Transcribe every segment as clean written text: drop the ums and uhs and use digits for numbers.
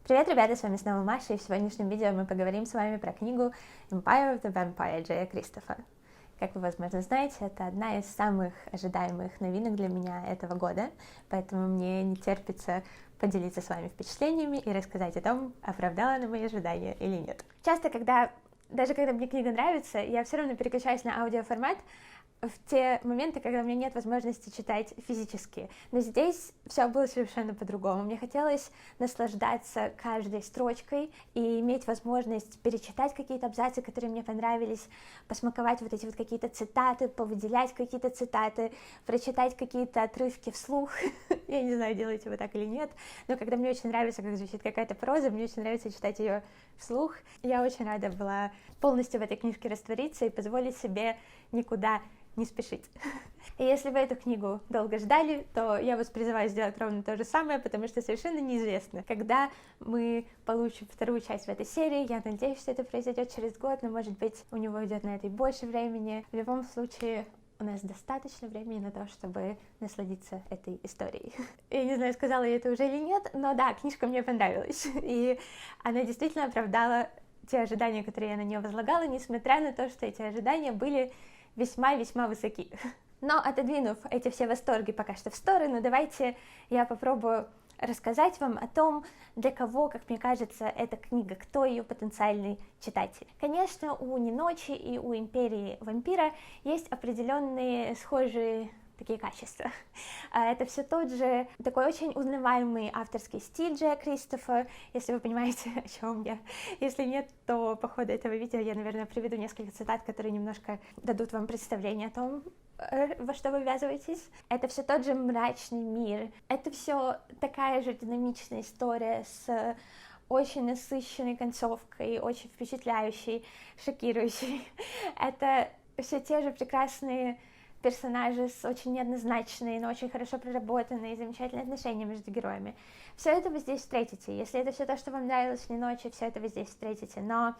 Привет, ребята, с вами снова Маша, и в сегодняшнем видео мы поговорим с вами про книгу Empire of the Vampire Джея Кристофа. Как вы, возможно, знаете, это одна из самых ожидаемых новинок для меня этого года, поэтому мне не терпится поделиться с вами впечатлениями и рассказать о том, оправдала она мои ожидания или нет. Часто, даже когда мне книга нравится, я все равно переключаюсь на аудиоформат в те моменты, когда у меня нет возможности читать физически. Но здесь все было совершенно по-другому. Мне хотелось наслаждаться каждой строчкой и иметь возможность перечитать какие-то абзацы, которые мне понравились, посмаковать вот эти вот какие-то цитаты, повыделять какие-то цитаты, прочитать какие-то отрывки вслух. Я не знаю, делаете вы так или нет, но когда мне очень нравится, как звучит какая-то проза, мне очень нравится читать ее вслух. Я очень рада была полностью в этой книжке раствориться и позволить себе никуда не спешить. И если вы эту книгу долго ждали, то я вас призываю сделать ровно то же самое, потому что совершенно неизвестно, когда мы получим вторую часть в этой серии. Я надеюсь, что это произойдет через год, но, может быть, у него уйдет на это и больше времени. В любом случае, у нас достаточно времени на то, чтобы насладиться этой историей. Я не знаю, сказала я это уже или нет, но да, книжка мне понравилась, и она действительно оправдала те ожидания, которые я на нее возлагала, несмотря на то, что эти ожидания были весьма-весьма высоки. Но отодвинув эти все восторги пока что в сторону, давайте я попробую рассказать вам о том, для кого, как мне кажется, эта книга, кто ее потенциальный читатель. Конечно, у Ниночи и у Империи Вампира есть определенные схожие такие качества. Это все тот же такой очень узнаваемый авторский стиль Джея Кристофа, если вы понимаете, о чем я. Если нет, то по ходу этого видео я, наверное, приведу несколько цитат, которые немножко дадут вам представление о том, во что вы ввязываетесь. Это все тот же мрачный мир. Это все такая же динамичная история с очень насыщенной концовкой, очень впечатляющей, шокирующей. Это все те же прекрасные персонажи с очень неоднозначные, но очень хорошо проработанные, замечательные отношения между героями. Все это вы здесь встретите. Если это все то, что вам нравилось в «Ниночи», все это вы здесь встретите. Но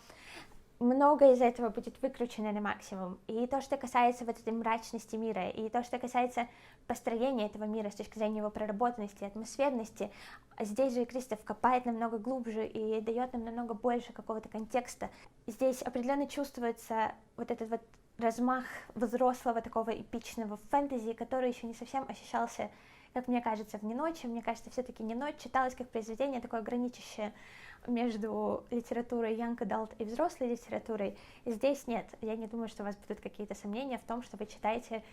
многое из этого будет выкручено на максимум. И то, что касается вот этой мрачности мира, и то, что касается построения этого мира с точки зрения его проработанности, атмосферности, здесь же Кристоф копает намного глубже и дает нам намного больше какого-то контекста. Здесь определенно чувствуется вот этот вот размах взрослого такого эпичного фэнтези, который еще не совсем ощущался, как мне кажется, в «Ниночи». Мне кажется, все-таки «Ниночь» читалось как произведение такое граничащее между литературой young adult и взрослой литературой. И здесь нет. Я не думаю, что у вас будут какие-то сомнения в том, что вы читаете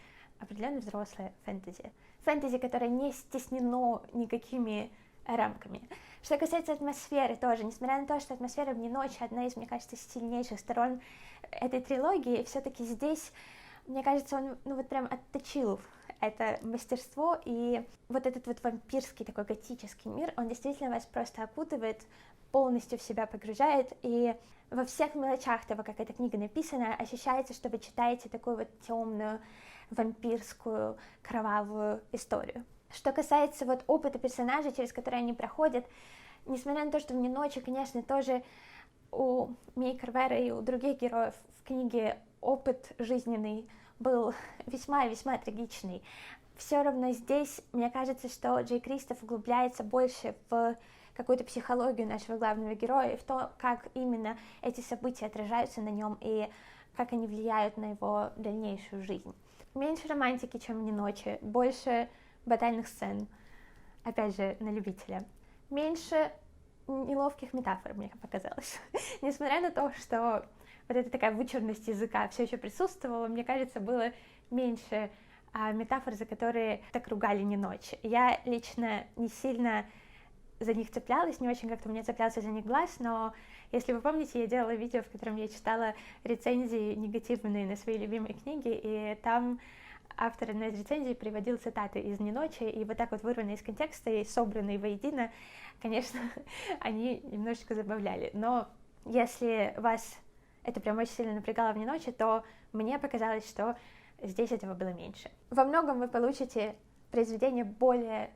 определенно взрослое фэнтези. Фэнтези, которое не стеснено никакими рамками. Что касается атмосферы тоже, несмотря на то, что атмосфера в «Ниночи» одна из, мне кажется, сильнейших сторон этой трилогии, все-таки здесь, мне кажется, он, вот прям отточил это мастерство, и вот этот вот вампирский такой готический мир, он действительно вас просто окутывает, полностью в себя погружает, и во всех мелочах того, как эта книга написана, ощущается, что вы читаете такую вот темную, вампирскую, кровавую историю. Что касается вот опыта персонажей, через которые они проходят, несмотря на то, что в «Ниночи», конечно, тоже у Мии Карвера и у других героев в книге опыт жизненный был весьма-весьма трагичный, все равно здесь, мне кажется, что Джей Кристоф углубляется больше в какую-то психологию нашего главного героя и в то, как именно эти события отражаются на нем и как они влияют на его дальнейшую жизнь. Меньше романтики, чем в «Ниночи», больше батальных сцен, опять же, на любителя. Меньше неловких метафор, мне показалось. Несмотря на то, что вот эта такая вычурность языка все еще присутствовала, мне кажется, было меньше метафор, за которые так ругали «Ниночи». Я лично не сильно за них цеплялась, не очень как-то у меня цеплялся за них глаз, но если вы помните, я делала видео, в котором я читала рецензии негативные на свои любимые книги, и там автор одной из рецензий приводил цитаты из «Ниночи», и вот так вот вырванные из контекста и собранные воедино, конечно, они немножечко забавляли. Но если вас это прям очень сильно напрягало в «Ниночи», то мне показалось, что здесь этого было меньше. Во многом вы получите произведение более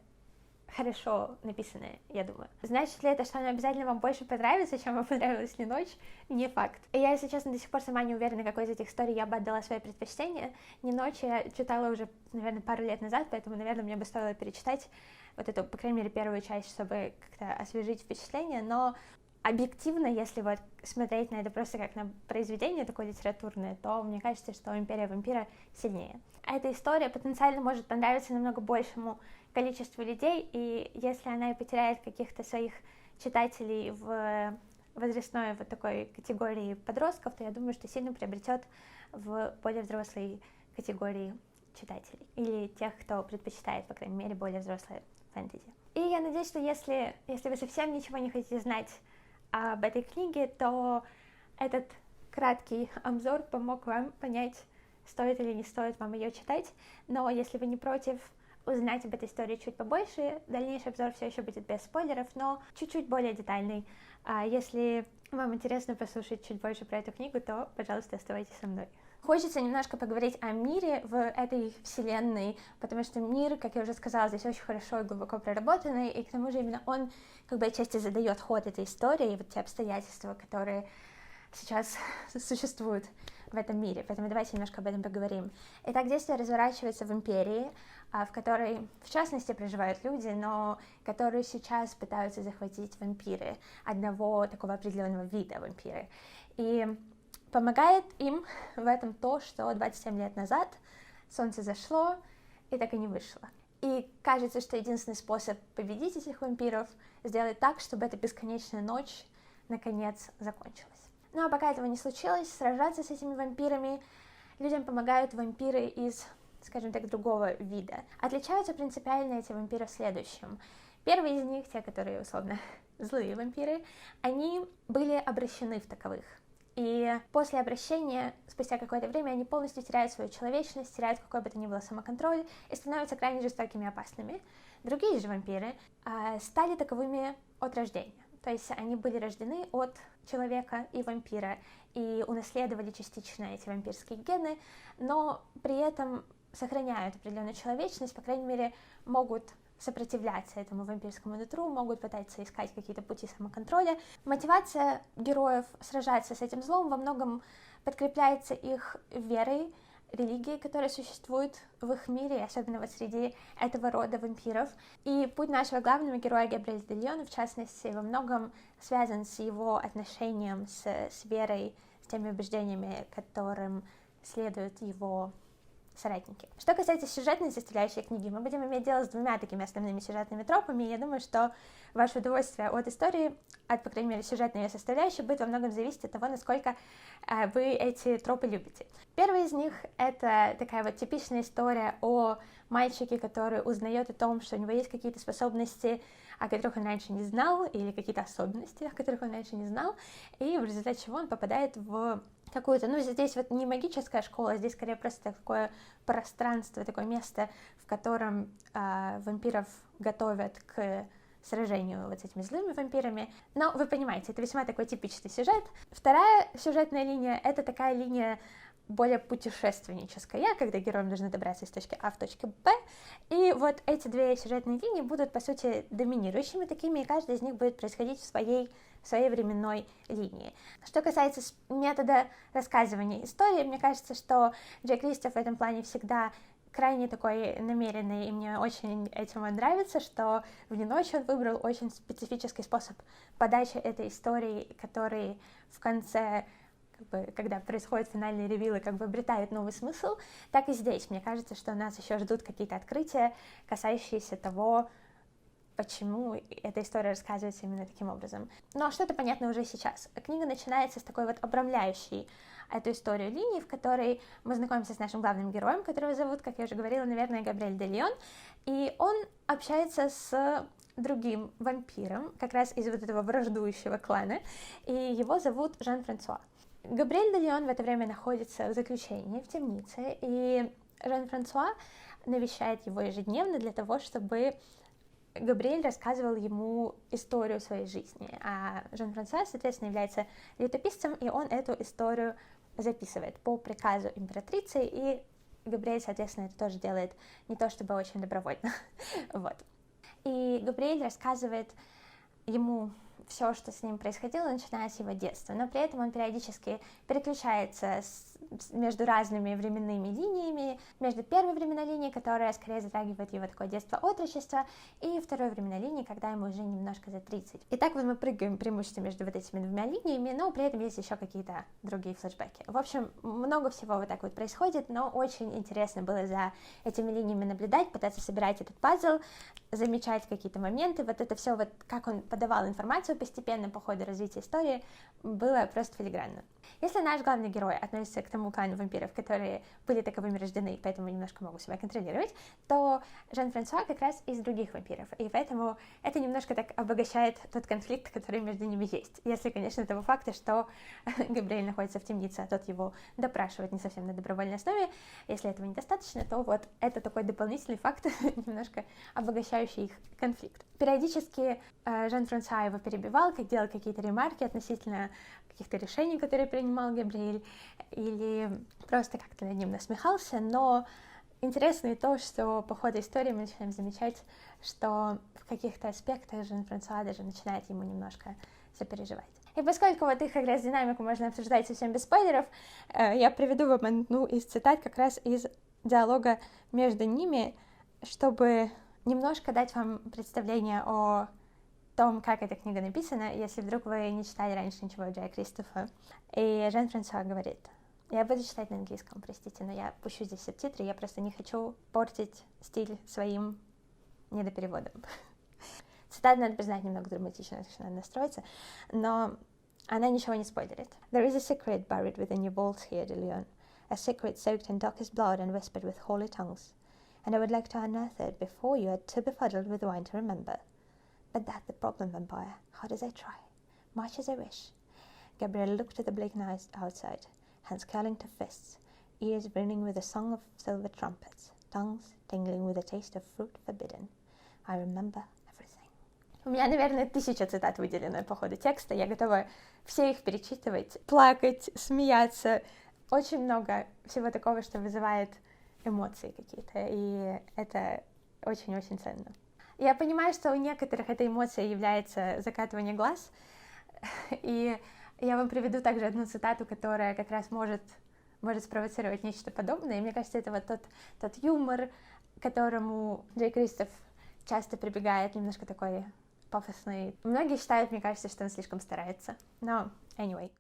хорошо написанное, я думаю. Значит ли это, что оно обязательно вам больше понравится, чем вам понравилась «Ниночь»? Не факт. И я, если честно, до сих пор сама не уверена, какой из этих историй я бы отдала свои предпочтения. «Ниночь» я читала уже, наверное, пару лет назад, поэтому, наверное, мне бы стоило перечитать вот эту, по крайней мере, первую часть, чтобы как-то освежить впечатление, но объективно, если вот смотреть на это просто как на произведение такое литературное, то мне кажется, что «Империя вампира» сильнее. А эта история потенциально может понравиться намного большему количеству людей, и если она и потеряет каких-то своих читателей в возрастной вот такой категории подростков, то я думаю, что сильно приобретет в более взрослой категории читателей или тех, кто предпочитает, по крайней мере, более взрослое фэнтези. И я надеюсь, что если вы совсем ничего не хотите знать об этой книге, то этот краткий обзор помог вам понять, стоит или не стоит вам ее читать. Но если вы не против узнать об этой истории чуть побольше, дальнейший обзор все еще будет без спойлеров, но чуть-чуть более детальный. Если вам интересно послушать чуть больше про эту книгу, то, пожалуйста, оставайтесь со мной. Хочется немножко поговорить о мире в этой вселенной, потому что мир, как я уже сказала, здесь очень хорошо и глубоко проработанный, и к тому же именно он как бы отчасти задает ход этой истории, и вот те обстоятельства, которые сейчас существуют в этом мире, поэтому давайте немножко об этом поговорим. Итак, действие разворачивается в Империи, в которой, в частности, проживают люди, но которую сейчас пытаются захватить вампиры, одного такого определенного вида вампиры. И помогает им в этом то, что 27 лет назад солнце зашло и так и не вышло. И кажется, что единственный способ победить этих вампиров — сделать так, чтобы эта бесконечная ночь наконец закончилась. Ну а пока этого не случилось, сражаться с этими вампирами людям помогают вампиры из, скажем так, другого вида. Отличаются принципиально эти вампиры в следующем. Первый из них, те, которые, условно, злые вампиры, они были обращены в таковых. И после обращения, спустя какое-то время, они полностью теряют свою человечность, теряют какой бы то ни было самоконтроль и становятся крайне жестокими и опасными. Другие же вампиры стали таковыми от рождения. То есть они были рождены от человека и вампира и унаследовали частично эти вампирские гены, но при этом сохраняют определенную человечность, по крайней мере, могут сопротивляться этому вампирскому нутру, могут пытаться искать какие-то пути самоконтроля. Мотивация героев сражаться с этим злом во многом подкрепляется их верой, религией, которая существует в их мире, особенно вот среди этого рода вампиров. И путь нашего главного героя Габриэля де Лиона, в частности, во многом связан с его отношением с верой, с теми убеждениями, которым следуют его соратники. Что касается сюжетной составляющей книги, мы будем иметь дело с двумя такими основными сюжетными тропами, и я думаю, что ваше удовольствие от истории, от, по крайней мере, сюжетной ее составляющей, будет во многом зависеть от того, насколько вы эти тропы любите. Первый из них — это такая вот типичная история о мальчике, который узнает о том, что у него есть какие-то способности, о которых он раньше не знал, или какие-то особенности, о которых он раньше не знал, и в результате чего он попадает в какую-то, ну, здесь вот не магическая школа, здесь скорее просто такое пространство, такое место, в котором вампиров готовят к сражению вот с этими злыми вампирами. Но вы понимаете, это весьма такой типичный сюжет. Вторая сюжетная линия — это такая линия более путешественническая, когда героям нужно добраться из точки А в точку Б. И вот эти две сюжетные линии будут, по сути, доминирующими такими, и каждая из них будет происходить в своей временной линии. Что касается метода рассказывания истории, мне кажется, что Джей Кристоф в этом плане всегда крайне такой намеренный, и мне очень этим он нравится, что в «Дни ночи» он выбрал очень специфический способ подачи этой истории, который в конце, когда происходит финальный ревил, и обретает новый смысл, так и здесь. Мне кажется, что нас еще ждут какие-то открытия, касающиеся того, почему эта история рассказывается именно таким образом. Но что-то понятно уже сейчас. Книга начинается с такой вот обрамляющей эту историю линии, в которой мы знакомимся с нашим главным героем, которого зовут, как я уже говорила, наверное, Габриэль де Лион, и он общается с другим вампиром, как раз из вот этого враждующего клана, и его зовут Жан-Франсуа. Габриэль де Лион в это время находится в заключении, в темнице, и Жан-Франсуа навещает его ежедневно для того, чтобы Габриэль рассказывал ему историю своей жизни, а Жан-Франсуа, соответственно, является летописцем, и он эту историю записывает по приказу императрицы, и Габриэль, соответственно, это тоже делает не то чтобы очень добровольно. Вот. И Габриэль рассказывает ему все, что с ним происходило, начиная с его детства, но при этом он периодически переключается между разными временными линиями, между первой временной линией, которая скорее затрагивает его такое детство-отрочество, и второй временной линией, когда ему уже немножко за 30. И так вот мы прыгаем преимущественно между вот этими двумя линиями, но при этом есть еще какие-то другие флешбеки. В общем, много всего вот так вот происходит, но очень интересно было за этими линиями наблюдать, пытаться собирать этот пазл, замечать какие-то моменты, вот это все, вот как он подавал информацию постепенно по ходу развития истории, было просто филигранно. Если наш главный герой относится к тому клану вампиров, которые были таковыми рождены, поэтому немножко могут себя контролировать, то Жан-Франсуа как раз из других вампиров, и поэтому это немножко так обогащает тот конфликт, который между ними есть. Если, конечно, того факта, что Габриэль находится в темнице, а тот его допрашивает не совсем на добровольной основе, если этого недостаточно, то вот это такой дополнительный факт, немножко обогащающий их конфликт. Периодически Жан-Франсуа его перебивал, как делал какие-то ремарки относительно каких-то решений, которые принимал Габриэль, или просто как-то над ним насмехался, но интересно и то, что по ходу истории мы начинаем замечать, что в каких-то аспектах Жан-Франсуа даже начинает ему немножко сопереживать. И поскольку вот их динамику можно обсуждать совсем без спойлеров, я приведу вам одну из цитат как раз из диалога между ними, чтобы немножко дать вам представление о том, как эта книга написана, если вдруг вы не читали раньше ничего Джея Кристофа. И Жан-Франсуа говорит: я буду читать на английском, простите, но я пущу здесь субтитры, я просто не хочу портить стиль своим недопереводом. Цитата, надо признать, немного драматичная, так что надо настроиться, но она ничего не спойлерит. There is a secret buried within your vaults here, de Leon. A secret soaked in darkest blood and whispered with holy tongues. And I would like to unearth it before you are too befuddled with wine to remember. But that's the problem, vampire. Hard as I try, much as I wish. Gabrielle looked at the bleak night outside, hands curling to fists, ears brimming with the song of silver trumpets, tongues tingling with the taste of fruit forbidden. I remember everything. У меня, наверное, 1000 цитат выделено по ходу текста. Я готова все их перечитывать, плакать, смеяться. Очень много всего такого, что вызывает эмоции какие-то, и это очень-очень ценно. Я понимаю, что у некоторых эта эмоция является закатывание глаз, и я вам приведу также одну цитату, которая как раз может спровоцировать нечто подобное, и мне кажется, это вот тот юмор, к которому Джей Кристоф часто прибегает, немножко такой пафосный. Многие считают, мне кажется, что он слишком старается, но anyway.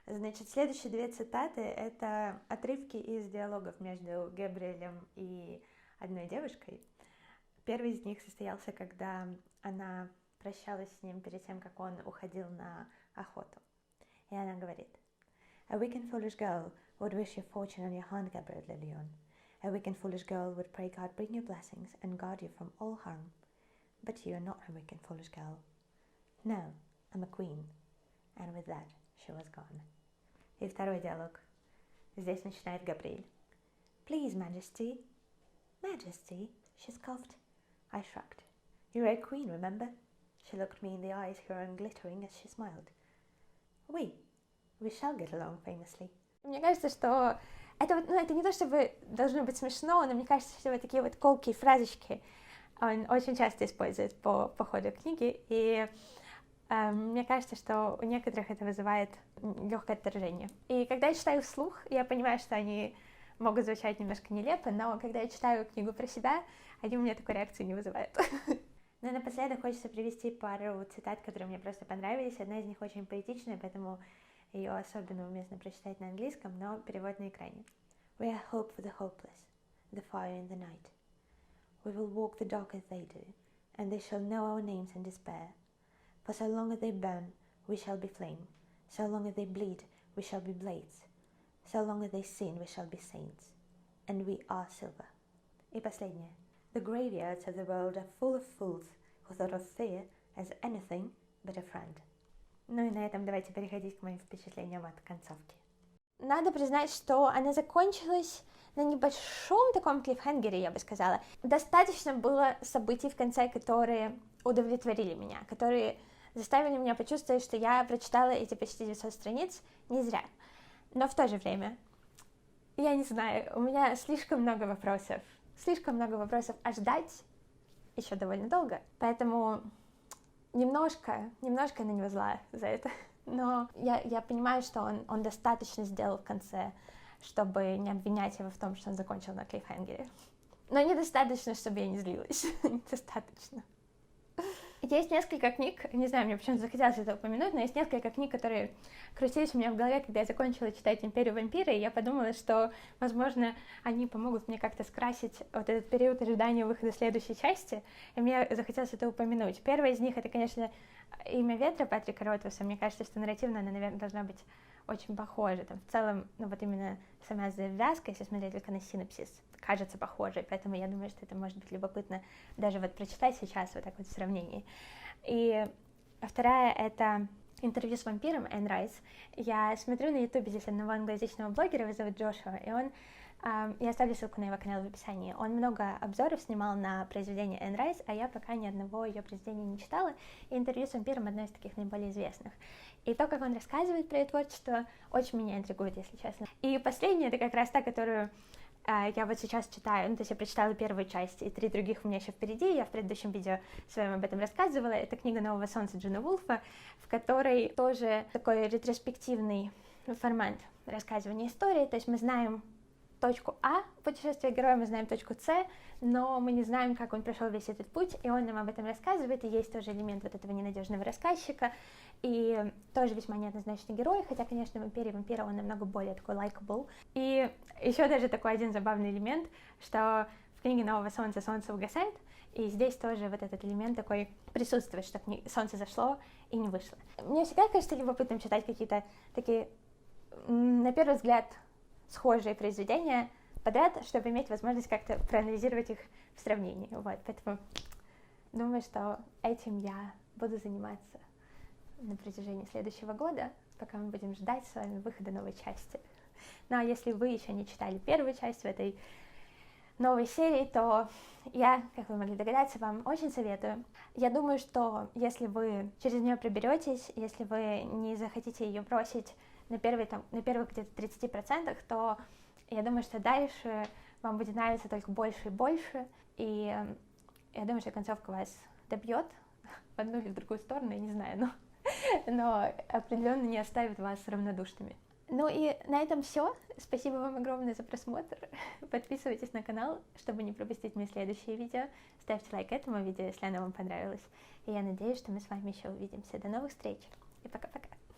Значит, следующие 2 цитаты — это отрывки из диалогов между Габриэлем и одной девушкой. Первый из них состоялся, когда она прощалась с ним перед тем, как он уходил на охоту. И она говорит: A weak and foolish girl would wish your fortune on your hand, Gabriel de Leon. A weak and foolish girl would pray God bring you blessings and guard you from all harm. But you are not a weak and foolish girl. No, I'm a queen. And with that, she was gone. И второй диалог. Здесь начинает Габриэль. Please, Majesty. Majesty, she scoffed. I shrugged. You're a queen, remember? She looked me in the eyes, her own glittering as she smiled. We shall get along famously. Мне кажется, что это не то, чтобы должно быть смешно, но мне кажется, что вот такие вот колкие фразочки он очень часто использует по ходу книги, и мне кажется, что у некоторых это вызывает легкое отторжение. И когда я читаю вслух, я понимаю, что они могут звучать немножко нелепо, но когда я читаю книгу про себя, они у меня такой реакции не вызывают. Ну и напоследок хочется привести пару цитат, которые мне просто понравились. Одна из них очень поэтичная, поэтому ее особенно уместно прочитать на английском, но перевод на экране. We are hope for the hopeless, the fire in the night. We will walk the dark as they do, and they shall know our names in despair. For so long as they burn, we shall be flame. So long as they bleed, we shall be blades. So long as they sin, we shall be saints. And we are silver. И последнее. The graveyards of the world are full of fools who thought of fear as anything but a friend. Ну и на этом давайте переходить к моим впечатлениям от концовки. Надо признать, что она закончилась на небольшом таком клиффхенгере, я бы сказала. Достаточно было событий в конце, которые удовлетворили меня, которые заставили меня почувствовать, что я прочитала эти почти 900 страниц не зря. Но в то же время, я не знаю, у меня слишком много вопросов, а ждать еще довольно долго. Поэтому немножко я на него зла за это, но я понимаю, что он достаточно сделал в конце, чтобы не обвинять его в том, что он закончил на клиффхенгере. Но недостаточно, чтобы я не злилась. Недостаточно. Есть несколько книг, не знаю, мне почему-то захотелось это упомянуть, но есть несколько книг, которые крутились у меня в голове, когда я закончила читать «Империю вампира», и я подумала, что, возможно, они помогут мне как-то скрасить вот этот период ожидания выхода следующей части, и мне захотелось это упомянуть. Первая из них — это, конечно, «Имя ветра» Патрика Ротвуса. Мне кажется, что нарративно она, наверное, должна быть очень похожа. Там в целом, ну вот именно сама завязка, если смотреть только на синопсис, кажется похожей, поэтому я думаю, что это может быть любопытно даже вот прочитать сейчас вот так вот в сравнении. И вторая — это интервью с вампиром Энн Райс. Я смотрю на ютубе здесь одного англоязычного блогера, его зовут Джошуа, и он, я оставлю ссылку на его канал в описании, он много обзоров снимал на произведение Энн Райс, а я пока ни одного ее произведения не читала, и интервью с вампиром одно из таких наиболее известных. И то, как он рассказывает про ее творчество, очень меня интригует, если честно. И последняя — это как раз та, которую я вот сейчас читаю, ну, то есть я прочитала первую часть, и 3 других у меня еще впереди, я в предыдущем видео своем об этом рассказывала. Это книга «Нового солнца» Джона Вулфа, в которой тоже такой ретроспективный формат рассказывания истории, то есть мы знаем точку А путешествия героя, мы знаем точку С, но мы не знаем, как он прошел весь этот путь, и он нам об этом рассказывает, и есть тоже элемент вот этого ненадежного рассказчика, и тоже весьма неоднозначный герой, хотя, конечно, в «Империи вампира» он намного более такой likable. И еще даже такой один забавный элемент, что в книге «Нового солнца» солнце угасает, и здесь тоже вот этот элемент такой присутствует, что солнце зашло и не вышло. Мне всегда кажется любопытным читать какие-то такие, на первый взгляд, схожие произведения подряд, чтобы иметь возможность как-то проанализировать их в сравнении. Вот, поэтому думаю, что этим я буду заниматься на протяжении следующего года, пока мы будем ждать с вами выхода новой части. Ну а если вы еще не читали первую часть в этой новой серии, то я, как вы могли догадаться, вам очень советую. Я думаю, что если вы через нее приберетесь, если вы не захотите ее бросить на первых где-то 30%, то я думаю, что дальше вам будет нравиться только больше и больше, и я думаю, что концовка вас добьет в одну или в другую сторону, я не знаю, но определенно не оставит вас равнодушными. Ну и на этом все. Спасибо вам огромное за просмотр. Подписывайтесь на канал, чтобы не пропустить мои следующие видео. Ставьте лайк этому видео, если оно вам понравилось. И я надеюсь, что мы с вами еще увидимся. До новых встреч и пока-пока.